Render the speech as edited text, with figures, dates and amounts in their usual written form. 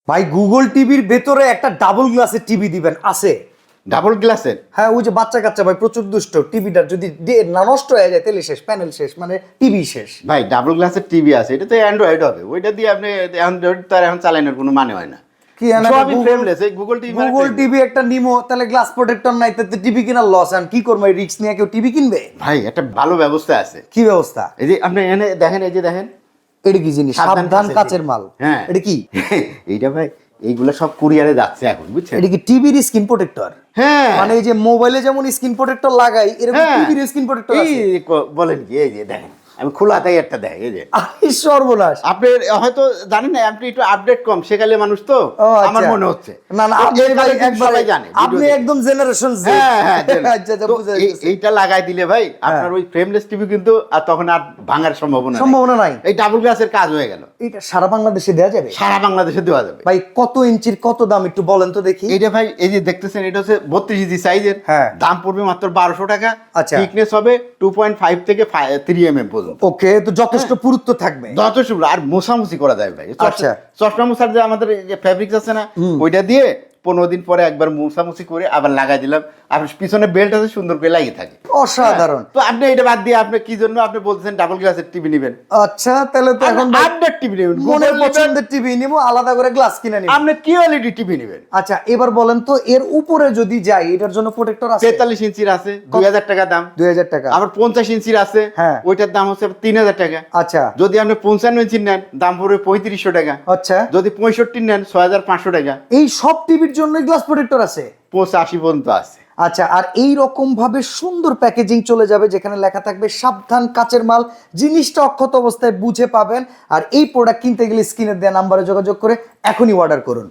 ভাই গুগল টিভির ভেতরে একটা ডাবল গ্লাসের টিভি দিবেন আছে? ডাবল গ্লাসের? হ্যাঁ, ওই যে বাচ্চা কাচ্চা ভাই প্রচুর দুষ্ট, টিভিটা যদি না নষ্ট হয়ে যায় তাহলে শেষ, প্যানেল শেষ, মানে টিভি শেষ। ভাই ডাবল গ্লাসের টিভি আছে, এটা তো অ্যান্ড্রয়েড হবে, ওইটা দিয়ে আপনি অ্যান্ড্রয়েড তো আর এখন চালানোর কোনো মানে হয় না। কি সবই ফ্রেমলেস, এই গুগল টিভি গুগল টিভি একটা নিমো, তাহলে গ্লাস প্রোটেক্টর নাই, তাতে টিভি কেনার লস। আর কি করবো, রিস্ক নিয়ে কেউ টিভি কিনবে? ভাই একটা ভালো ব্যবস্থা আছে। কি ব্যবস্থা? এই যে আপনি এনে দেখেন, এই যে দেখেন, এটা কি জিনিস? সাবধান কাচের মাল। হ্যাঁ, এটা কি? এইটা ভাই এইগুলা সব কুরিয়ারে যাচ্ছে এখন, বুঝছেন? এটা কি টিভির স্ক্রিন প্রোটেক্টর? হ্যাঁ, মানে এই যে মোবাইলে যেমন স্ক্রিন প্রোটেক্টর লাগাই, এরকম টিভির স্ক্রিন প্রোটেক্টর আছে। বলেন কি? এই যে দেখেন, আমি খোলাতেই একটা দেখ, এই যে সর্বনাশ। আপনি হয়তো জানেন না, আপনি একটু আপডেট কম, সেকালে মানুষ তো আমার মনে হচ্ছে। না না, আপনি ভাই একবারে জানে, আপনি একদম জেনারেশন জেড। হ্যাঁ হ্যাঁ, আচ্ছা আচ্ছা, বুঝা যাচ্ছে। এইটা লাগাই দিলে ভাই আপনার ওই ফ্রেমলেস টিভি কিন্তু আর তখন আর ভাঙার সম্ভাবনা নাই। এই ডাবল গ্লাসের কাজ হয়ে গেল। এটা সারা বাংলাদেশে দেওয়া যাবে? সারা বাংলাদেশে দেওয়া যাবে। ভাই কত ইঞ্চির, কত দাম একটু বলেন তো দেখি। এইটা ভাই এই যে দেখতেছেন, এটা হচ্ছে 32 ইঞ্চি সাইজের। হ্যাঁ, দাম পড়বে মাত্র 1200 টাকা। আচ্ছা, থিকনেস হবে 2.5 থেকে 3 mm পর্যন্ত। ওকে, তো যথেষ্ট পুরুত্ব থাকবে। যথেষ্ট, আর মোছামুছি করা যায় ভাই। আচ্ছা, চশমা মোছার যে আমাদের যে ফ্যাব্রিক্স আছে না, ওইটা দিয়ে 15 দিন পরে একবার মোছামুছি করে আবার লাগাই দিলাম, আর পিছনে বেল্ট আছে, সুন্দর করে লাগিয়ে থাকে। অসাধারণ। তো আপনি এটা বাদ দিয়ে আপনি কি জন্য আপনি বলতেছেন ডাবল গ্লাসের টিভি নেবেন? আচ্ছা, তাহলে তো এখন আপডেট টিভি নেবেন, মনের পছন্দের টিভি নিব, আলাদা করে গ্লাস কিনে নিব। আপনি কি কোয়ালিটি টিভি নেবেন? আচ্ছা, এবার বলেন তো এর উপরে যদি যাই, এটার জন্য প্রোটেক্টর আছে? 43 ইঞ্চির আছে 2000 টাকা দাম। 2000 টাকা। আবার 50 ইঞ্চির আছে, হ্যাঁ, ওইটার দাম হচ্ছে 3000 টাকা। আচ্ছা, যদি আপনি 55 ইঞ্চির নেন দাম পড়বে 3500 টাকা। আচ্ছা, যদি 65 নেন 6500 টাকা। এই সব টিভির জন্য গ্লাস প্রোটেক্টর আছে? 85 পর্যন্ত আছে। আচ্ছা, আর এই রকম ভাবে সুন্দর প্যাকেজিং চলে যাবে, যেখানে লেখা থাকবে সাবধান কাচের মাল। জিনিসটা অক্ষত অবস্থায় বুঝে পাবেন। আর এই প্রোডাক্ট কিনতে গেলে স্ক্রিনে দেওয়া নাম্বারে যোগাযোগ করে এখনই অর্ডার করুন।